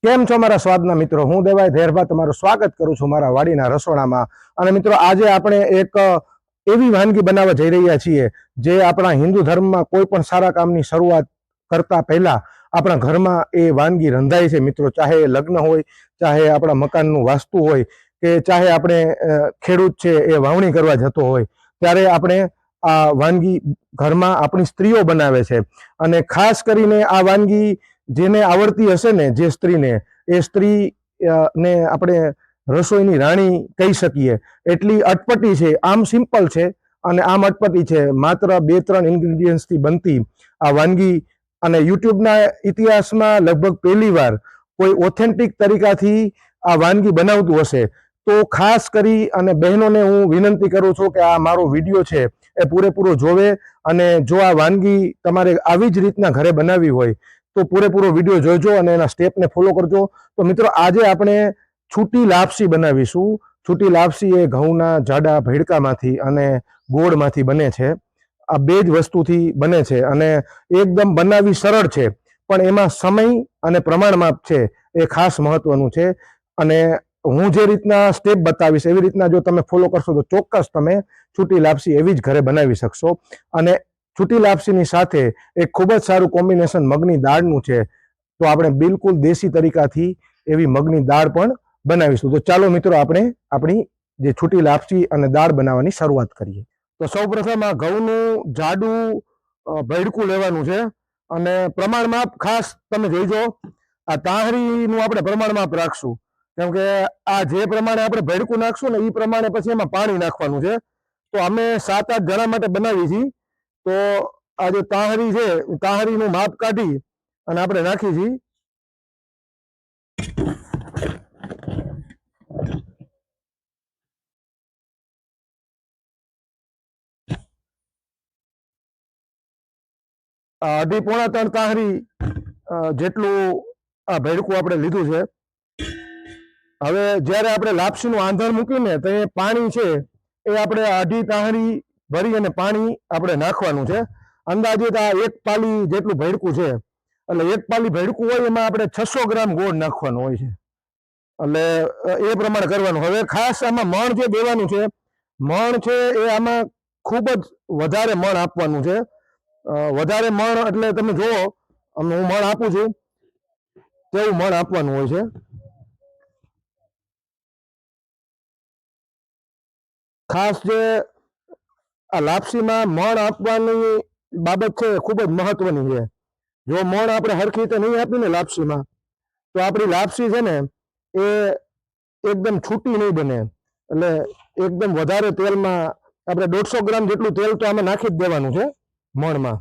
કેમ છો મારા સ્વાદના મિત્રો? હું દેવાય ધેરભા તમારું સ્વાગત કરું છું મારા વાડીના રસોડામાં. અને મિત્રો, આજે આપણે એક એવી વાનગી બનાવવા જઈ રહ્યા છીએ જે આપણા હિન્દુ ધર્મમાં કોઈ પણ સારા કામની શરૂઆત કરતા પહેલા આપણા ઘરમાં એ વાનગી રંધાય છે મિત્રો. ચાહે એ લગ્ન હોય, ચાહે આપણા મકાનનું વાસ્તુ હોય, કે ચાહે આપણે ખેડૂત છે એ વાવણી કરવા જતો હોય, ત્યારે આપણે આ વાનગી ઘરમાં આપણી સ્ત્રીઓ બનાવે છે. અને ખાસ કરીને આ વાનગી જેને આવડતી હશે ને, જે સ્ત્રીને, એ સ્ત્રી ને આપણે રસોઈની રાણી કહી શકીએ. એટલી અટપટી છે. આમ સિમ્પલ છે અને આમ અટપટી છે. માત્ર 2-3 ઇન્ગ્રીડિયન્ટ્સથી બનતી આ વાનગી, અને યુટ્યુબના ઇતિહાસમાં લગભગ પહેલી વાર કોઈ ઓથેન્ટિક તરીકાથી આ વાનગી બનાવતું હશે. તો ખાસ કરી અને બહેનોને હું વિનંતી કરું છું કે આ મારો વિડીયો છે એ પૂરેપૂરો જોવે. અને જો આ વાનગી તમારે આવી જ રીતના ઘરે બનાવવી હોય તો પૂરેપૂરો વિડીયો જોજો અને એના સ્ટેપને ફોલો કરજો. તો મિત્રો, આજે આપણે છૂટી લાપસી બનાવીશું. છૂટી લાપસી એ ઘઉંના જાડા ભેડકામાંથી અને ગોળમાંથી બને છે. આ બે જ વસ્તુથી બને છે અને એકદમ બનાવવી સરળ છે, પણ એમાં સમય અને પ્રમાણમાપ છે એ ખાસ મહત્વનું છે. અને હું જે રીતના સ્ટેપ બતાવીશ એવી રીતના જો તમે ફોલો કરશો તો ચોક્કસ તમે છૂટી લાપસી એવી જ ઘરે બનાવી શકશો. અને છૂટી લાપસીની સાથે એક ખૂબ જ સારું કોમ્બિનેશન મગની દાળનું છે. તો આપણે બિલકુલ દેશી તરીકાથી એવી મગની દાળ પણ બનાવીશું. તો ચાલો મિત્રો, આપણે આપણી જે છૂટી લાપસી અને દાળ બનાવવાની શરૂઆત કરીએ. તો સૌપ્રથમ આ ઘઉંનું જાડું ભેડકું લેવાનું છે અને પ્રમાણમાપ ખાસ તમે જોઈજો. આ તાહરીનું આપણે પ્રમાણમાપ રાખશું, કેમ કે આ જે પ્રમાણે આપણે ભેડકું નાખશું ને એ પ્રમાણે પછી એમાં પાણી નાખવાનું છે. તો અમે 7-8 જણા માટે બનાવી છીએ. તો આ જે તાહરી છે, તાહરીનું માપ કાઢી અને આપણે નાખી છીએ. અઢી પોણા 3 તાહરી જેટલું આ ભેડકું આપણે લીધું છે. હવે જ્યારે આપણે લાપસીનું આંધણ મૂકીને તો એ પાણી છે એ આપણે અઢી તાહરી ભરી અને પાણી આપણે નાખવાનું છે. અંદાજિત આ 1 પાલી જેટલું ભેડકું છે, એટલે 1 પાલી ભેડકું હોય એમાં આપણે 600 ગ્રામ ગોળ નાખવાનો હોય છે. એટલે એ પ્રમાણે કરવાનું. હવે ખાસ આમાં મણ જે દેવાનું છે, મણ છે એ આમાં ખૂબ જ વધારે મણ આપવાનું છે. વધારે મણ એટલે તમે જુઓ, હું મણ આપું છું તેવું મણ આપવાનું હોય છે. ખાસ જે આ લાપસીમાં મણ આપવાની બાબત છે ખૂબ જ મહત્વની છે. જો મણ આપણે હરખી રીતે નહીં આપીને લાપસીમાં, તો આપણી લાપસી છે ને એ એકદમ છૂટી નહીં બને. એટલે એકદમ વધારે તેલમાં આપણે 150 ગ્રામ જેટલું તેલ તો આમાં નાખી જ દેવાનું છે મણમાં.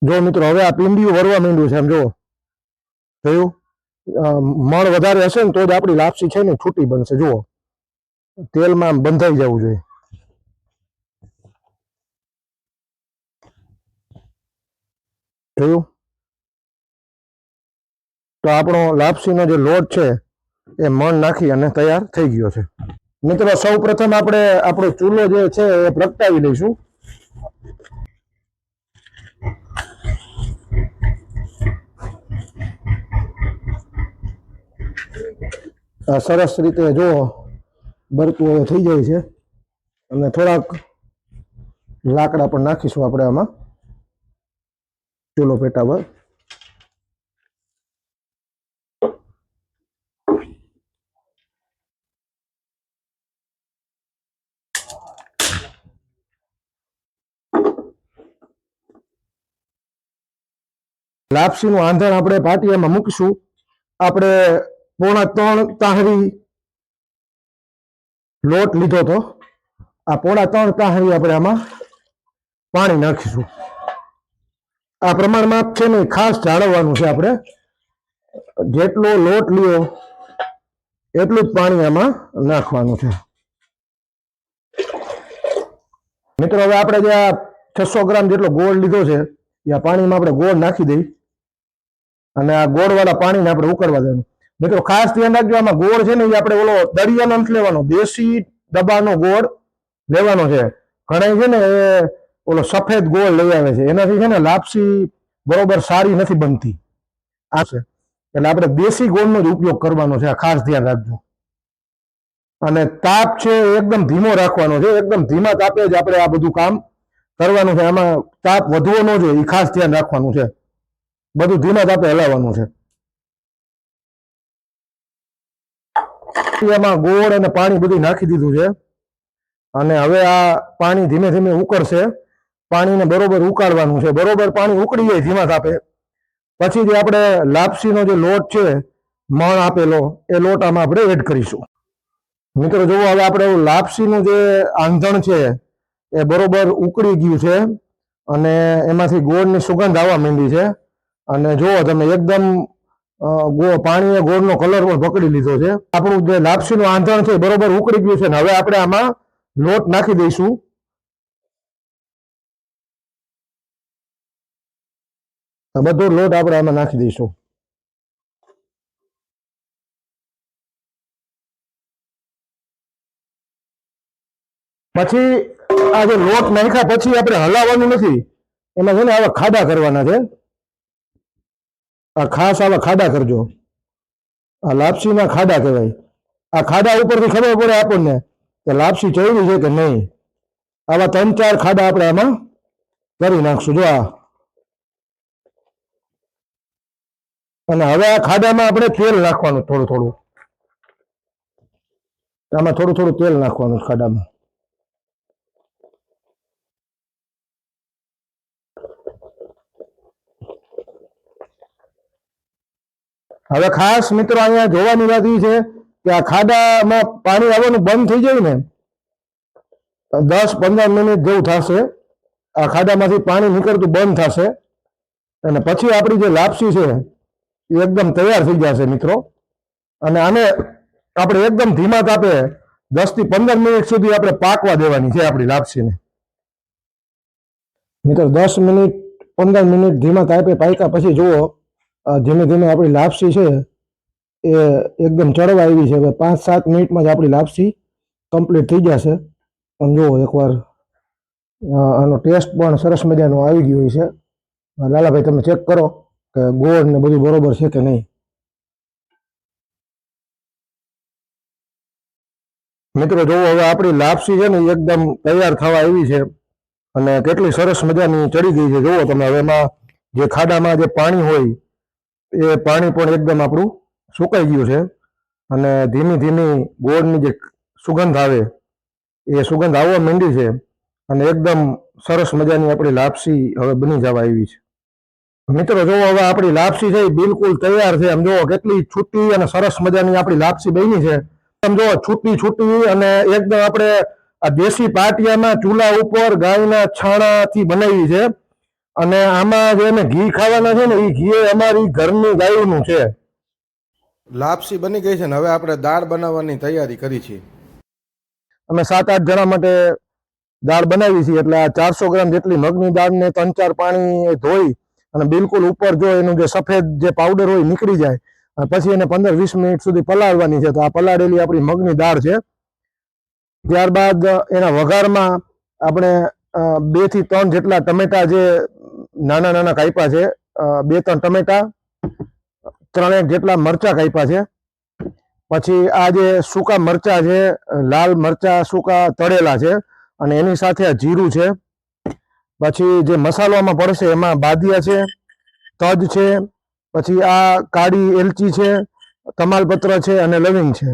જો મિત્રો, હવે આ પીંડિયું વરવા માંડ્યું છે, એમ જુઓ, જોયું? મણ વધારે હશે ને તો જ આપણી લાપસી છે ને છૂટી બનશે. જુઓ, તેલમાં બંધાઈ જવું જોઈએ. જોયું? તો આપણો લાપસીનો જે લોટ છે એ મણ નાખી અને તૈયાર થઈ ગયો છે. મિત્રો, સૌ પ્રથમ આપણે આપણો ચૂલો જે છે એ પ્રગટાવી લઈશું. સરસ રીતે જો બરતું થઈ જાય છે. અને થોડાક લાકડા પણ નાખીશું આપણે આમાં ચૂલો પેટાવા. લાપસીનું આંધણ આપણે પાટિયામાં મૂકીશું. આપણે પોણા 3 તાહરી લોટ લીધો તો આ પોણા 3 તાહરી આપણે આમાં પાણી નાખીશું. આ પ્રમાણમાં છે ને ખાસ જાળવવાનું છે. આપણે જેટલો લોટ લ્યો એટલું જ પાણી આમાં નાખવાનું છે. મિત્રો, હવે આપણે જે આ 600 ગ્રામ જેટલો ગોળ લીધો છે એ આ પાણીમાં આપણે ગોળ નાખી દઈ અને આ ગોળવાળા પાણીને આપણે ઉકળવા દેવાનું. મિત્રો, ખાસ ધ્યાન રાખજો, આમાં ગોળ છે ને એ આપણે ઓલો દરિયાનો નથી લેવાનો, દેશી ડબ્બાનો ગોળ લેવાનો છે. ઘણા છે ને એ ઓલો સફેદ ગોળ લઈ આવે છે, એનાથી છે ને લાપસી બરોબર સારી નથી બનતી. આ છે એટલે આપણે દેશી ગોળનો જ ઉપયોગ કરવાનો છે, આ ખાસ ધ્યાન રાખજો. અને તાપ છે એકદમ ધીમો રાખવાનો છે, એકદમ ધીમા તાપે જ આપણે આ બધું કામ કરવાનું છે. આમાં તાપ વધવો ન જોઈએ, એ ખાસ ધ્યાન રાખવાનું છે. બધું ધીમા તાપે હલાવવાનું છે. એમાં ગોળ અને પાણી બધું નાખી દીધું છે અને હવે આ પાણી ધીમે ધીમે ઉકળશે. પાણીને બરોબર ઉકાળવાનું છે. બરોબર પાણી ઉકળી જાય ધીમા તાપે પછી જે આપણે લાપસીનો જે લોટ છે મણ આપેલો, એ લોટ આમાં આપણે એડ કરીશું. મિત્રો જુઓ, હવે આપણે લાપસીનું જે આંધણ છે એ બરોબર ઉકળી ગયું છે અને એમાંથી ગોળની સુગંધ આવવા માંડી છે. અને જુઓ તમે, એકદમ પાણીએ ગોળનો કલર પણ પકડી લીધો છે. આપણું જે લાપસીનું આંધણ છે બરોબર ઉકળી ગયું છે ને હવે આપણે આમાં લોટ નાખી દઈશું. બધો લોટ આપણે આમાં નાખી દઈશું. પછી આ જે લોટ નાખ્યા પછી આપણે હલાવવાનું નથી, એમાં છે ને આવા ખાડા કરવાના છે. આ ખાસ આવા ખાડા કરજો. આ લાપસીના ખાડા કહેવાય. આ ખાડા ઉપરથી ખબર પડે આપણને કે લાપસી ચડી છે કે નહીં. આવા 3-4 ખાડા આપણે આમાં કરી નાખશું. જો આ, અને હવે આ ખાડામાં આપણે તેલ નાખવાનું થોડું થોડું. આમાં થોડું થોડું તેલ નાખવાનું ખાડામાં. હવે ખાસ મિત્રો અહીંયા જોવાની વાત એ છે કે આ ખાડામાં પાણી આવવાનું બંધ થઈ જાય ને 10-15 મિનિટ જેવું થશે, આ ખાડામાંથી પાણી નીકળતું બંધ થશે અને પછી આપણી જે લાપસી છે એ એકદમ તૈયાર થઈ જશે મિત્રો. અને આને આપણે એકદમ ધીમા તાપે 10 થી 15 મિનિટ સુધી આપણે પાકવા દેવાની છે આપણી લાપસીને. મિત્રો 10 મિનિટ 15 મિનિટ ધીમા તાપે પાક્યા પછી જુઓ, ધીમે ધીમે આપણી લાપસી છે એ એકદમ ચડવા આવી છે. હવે 5-7 મિનિટમાં જ આપણી લાપસી કમ્પ્લીટ થઈ જશે. પણ જુઓ એકવાર આનો ટેસ્ટ પણ સરસ મજાનો આવી ગયો છે. લાલાભાઈ તમે ચેક કરો કે ગોળ ને બધું બરોબર છે કે નહીં. મિત્રો જુઓ, હવે આપણી લાપસી છે ને એકદમ તૈયાર થવા આવી છે અને કેટલી સરસ મજાની ચડી ગઈ છે. જુઓ તમે, હવે એમાં જે ખાડામાં જે પાણી હોય એ પાણી પણ એકદમ આપણું સુકાઈ ગયું છે અને ધીમી ધીમી ગોળની જે સુગંધ આવે એ સુગંધ આવવા માંડી છે અને એકદમ સરસ મજાની આપણી લાપસી હવે બની જવા આવી છે. મિત્રો જુઓ, હવે આપણી લાપસી છે એ બિલકુલ તૈયાર છે. આમ જુઓ કેટલી છૂટી અને સરસ મજાની આપણી લાપસી બની છે. આમ જુઓ, છૂટી છૂટી અને એકદમ આપણે આ દેશી પાટિયામાં ચૂલા ઉપર ગાયના છાણાથી બનાવી છે. અને આમાં જે અમે ઘી ખાવાના છે ને એ ઘી અમારી ઘરની ગાયનું છે. લાપસી બની ગઈ છે ને હવે આપણે દાળ બનાવવાની તૈયારી કરી છે. અમે 7-8 જણા માટે દાળ બનાવી છે. એટલે આ 400 ગ્રામ જેટલી મગની દાળને 3-4 પાણી ધોઈ અને બિલકુલ ઉપર જો એનું જે સફેદ જે પાવડર હોય નીકળી જાય પછી એને 15-20 મિનિટ સુધી પલાળવાની છે. તો આ પલાળેલી આપણી મગની દાળ છે. ત્યારબાદ એના વઘારમાં આપણે 2 થી 3 જેટલા ટમેટા જે નાના નાના કાપ્યા છે, 2-3 ટમેટા, 3 જેટલા મરચા કાપ્યા છે. પછી આ જે સૂકા મરચા છે, લાલ મરચા સૂકા તળેલા છે અને એની સાથે આ જીરું છે. પછી જે મસાલામાં પડશે એમાં બાદિયા છે, તજ છે, પછી આ કાળી એલચી છે, તમાલપત્ર છે અને લવિંગ છે.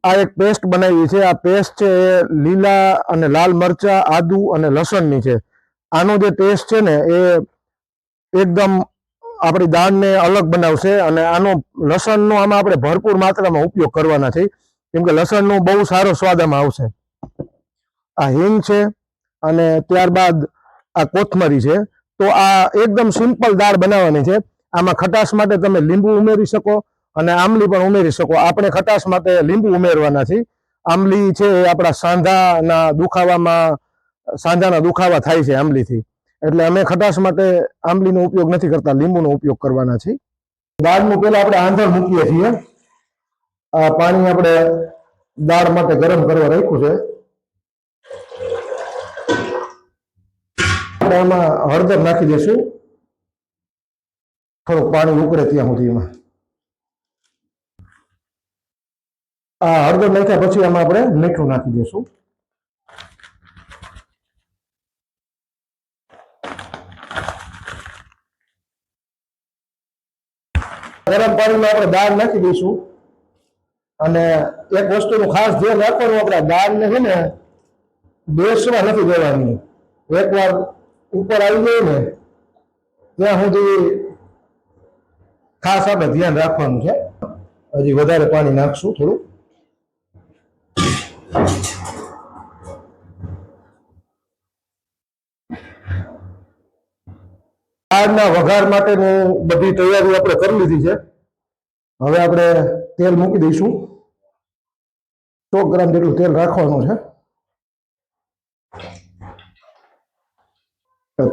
આ એક પેસ્ટ બનાવી છે. આ પેસ્ટ છે એ લીલા અને લાલ મરચા, આદુ અને લસણની છે. આનો જે ટેસ્ટ છે ને એ એકદમ આપણી દાળને અલગ બનાવશે અને આનો લસણનો આમાં આપણે ભરપૂર માત્રામાં ઉપયોગ કરવાના છે, કેમ કે લસણનો બહુ સારો સ્વાદ આમાં આવશે. આ હિંગ છે અને ત્યારબાદ આ કોથમરી છે. તો આ એકદમ સિમ્પલ દાળ બનાવવાની છે. આમાં ખટાશ માટે તમે લીંબુ ઉમેરી શકો અને આમલી પણ ઉમેરી શકો. આપણે ખટાશ માટે લીંબુ ઉમેરવાના છે. આમલી છે એ આપણા સાંધાના દુખાવા થાય છે આમલીથી, એટલે અમે ખટાશ માટે આમલીનો ઉપયોગ નથી કરતા, લીંબુનો ઉપયોગ કરવાના છે. દાળનું પહેલા આપણે આંધણ મૂકીએ છીએ. આ પાણી આપણે દાળ માટે ગરમ કરવા રાખ્યું છે. આપણે આમાં હળદર નાખી દઈશું, થોડુંક પાણી ઉકળે ત્યાં સુધીમાં. આ હળદર નાખ્યા પછી આમાં આપણે મીઠું નાખી દઈશું. ગરમ પાણીમાં આપણે દાળ નાખી દઈશું. અને એક વસ્તુનું ખાસ ધ્યાન રાખવાનું, આપણે દાળને છે ને બેસવા નથી દેવાની. એકવાર ઉપર આવી જાય ને ત્યાં સુધી ખાસ આપણે ધ્યાન રાખવાનું છે. હજી વધારે પાણી નાખશું થોડું. દાળના વઘાર માટેની બધી તૈયારી આપણે કરી લીધી છે. હવે આપણે તેલ મૂકી દઈશું. 100 ગ્રામ જેટલું તેલ રાખવાનું છે.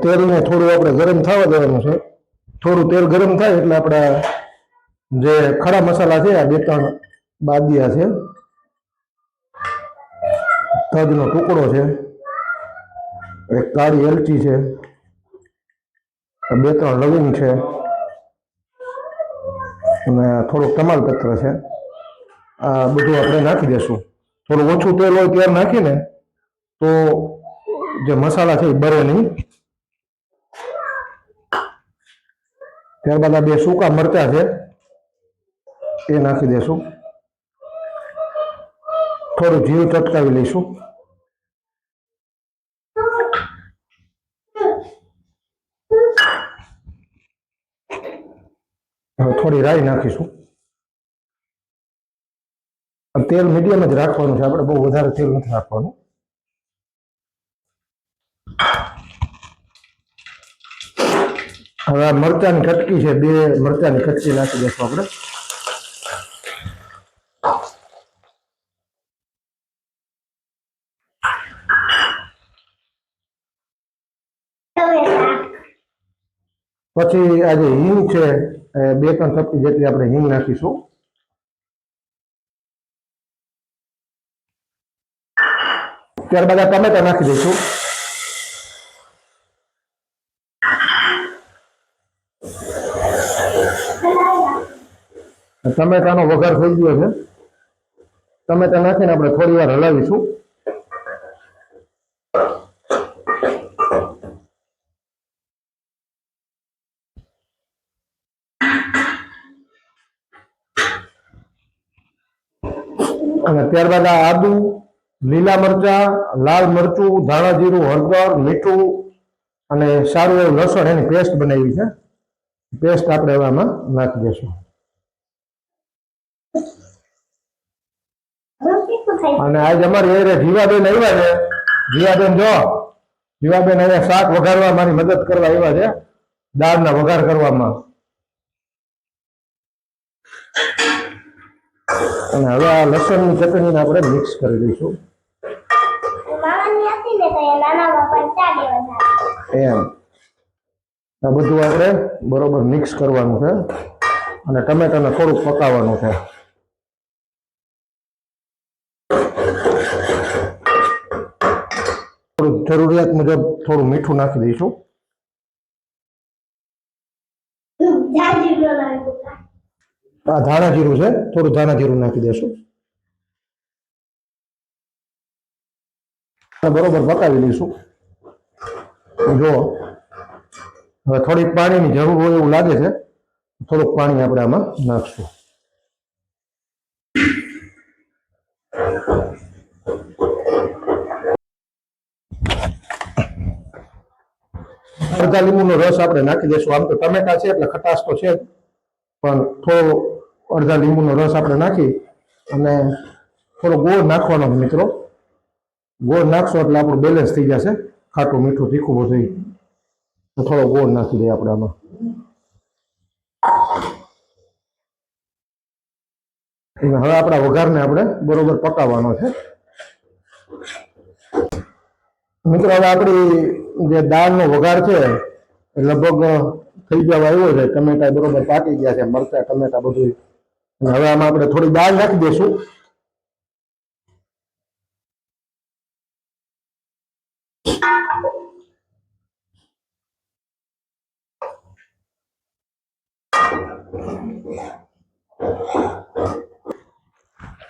તેલને થોડું આપણે ગરમ થવા દેવાનું છે. થોડું તેલ ગરમ થાય એટલે આપણા જે ખડા મસાલા છે, આ 2-3 બાદિયા છે, તજનો ટુકડો છે, એક કાળી એલચી છે, 2-3 લવિંગ છે અને થોડુંક તમાલપત્ર છે. આ બધું આપણે નાખી દઈશું. થોડું ઓછું તેલ હોય ત્યારે નાખીને તો જે મસાલા છે એ બળે નહીં. ત્યારબાદ આ 2 સૂકા મરચાં છે એ નાખી દઈશું. થોડું જીરું ચટકાવી લઈશું. હવે થોડી રાઈ નાખીશું. તેલ મીડિયમ જ રાખવાનું છે, આપણે બહુ વધારે તેલ નથી રાખવાનું. હવે આ મરચાની કટકી છે, 2 મરચાની કટકી નાખી દઈશું આપણે. પછી આ જે હિંગ છે, 2-3 ચપટી જેટલી આપણે હિંગ નાખીશું. ત્યારબાદ આ ટમેટા નાખી દઈશું. ટમેટાનો વઘાર થઈ ગયો છે. ટમેટા નાખીને આપણે થોડી વાર હલાવીશું. અને ત્યારબાદ આ આદુ, લીલા મરચા, લાલ મરચું, ધાણા જીરું, હળદર, મીઠું અને સારું એવું લસણ એની પેસ્ટ બનાવી છે. પેસ્ટ આપણે હવે આમાં નાખી દઈશું. અને આજ અમારી એ જીવાબેન આવ્યા છે. જીવાબેન જો, જીવાબેન અહીંયા શાક વઘારવા મારી મદદ કરવા આવ્યા છે, દાળના વઘાર કરવામાં. અને હવે આ લસણની ચટણીને આપણે મિક્સ કરી દઈશું. એમ આ બધું આપણે બરોબર મિક્સ કરવાનું છે અને ટમેટાને થોડુંક પકાવવાનું છે. થોડું જરૂરિયાત મુજબ થોડું મીઠું નાખી દઈશું. આ ધાણા જીરું છે, થોડું ધાણા જીરું નાખી દઈશું. બરોબર પકાવી લઈશું. જો હવે થોડીક પાણીની જરૂર હોય એવું લાગે છે, થોડુંક પાણી આપણે આમાં નાખશું. અડધા લીંબુનો રસ આપણે નાખી દઈશું. આમ તો ટમેટા છે એટલે ખટાશ તો છે જ, પણ થોડો અડધા લીંબુનો રસ આપણે નાખી અને થોડો ગોળ નાખવાનો છે મિત્રો. ગોળ નાખશો એટલે આપણું બેલેન્સ થઈ જશે, ખાટું મીઠું તીખું બધું. તો થોડો ગોળ નાખી દઈએ આપણે આમાં. હવે આપણા વઘારને આપણે બરોબર પકાવવાનો છે મિત્રો. હવે આપણી જે દાળનો વઘાર છે લગભગ થઈ જવા આવ્યો છે. ટમેટા બરોબર પાકી ગયા છે, મરચા ટમેટા બધું. હવે આમાં આપણે થોડી દાળ નાખી દઈશું.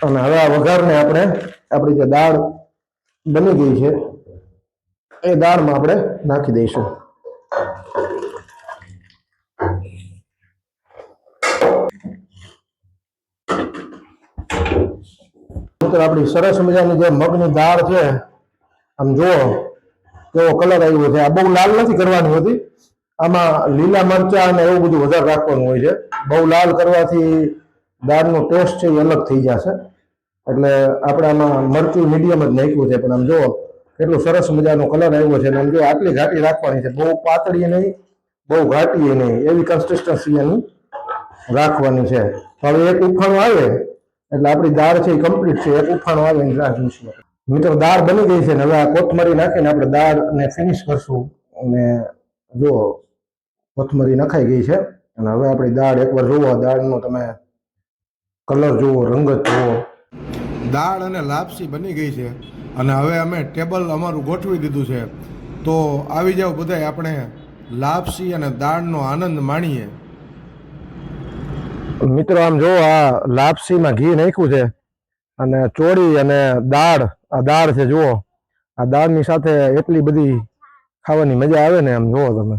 અને હવે આ વઘારને આપણે આપણી જે દાળ બની ગઈ છે એ દાળમાં આપણે નાખી દઈશું. આપણી સરસ મજાની જે મગની દાળ છે, આમ જુઓ કેવો કલર આવ્યો છે. આ બહુ લાલ નથી કરવાની હોતી, આમાં લીલા મરચા અને એવું બધું વધારે રાખવાનું હોય છે. બહુ લાલ કરવાથી દાળનો ટેસ્ટ છે એ અલગ થઈ જશે. એટલે આપણે આમાં મરચું મીડિયમ જ નાખ્યું છે, પણ આમ જુઓ કેટલું સરસ મજાનો કલર આવ્યો છે. આમ જો આટલી ઘાટી રાખવાની છે, બહુ પાતળી નહીં, બહુ ઘાટી નહીં, એવી કન્સિસ્ટન્સી એની રાખવાની છે. હવે એક ઉફાણું આવે એટલે આપણી દાળ છે એ કમ્પ્લીટ છે. એક ઉફાણું આવે એની રાહ જોઈશું. મિત્રો દાળ બની ગઈ છે ને હવે આ કોથમરી નાખીને આપણે દાળને ફિનિશ કરશું. અને જો કોથમરી નખાઈ ગઈ છે અને હવે આપણી દાળ એકવાર જુઓ, દાળનો તમે કલર જુઓ, રંગત જુઓ. દાળ અને લાપસી બની ગઈ છે અને હવે અમે ટેબલ અમારું ગોઠવી દીધું છે. તો આવી જાવ બધાય, આપણે લાપસી અને દાળનો આનંદ માણીએ. મિત્રો આમ જો આ લાપસીમાં ઘી નાખ્યું છે અને ચોળી અને દાળ, આ દાળ છે જુઓ. આ દાળની સાથે એટલી બધી ખાવાની મજા આવે ને, આમ જુઓ તમે.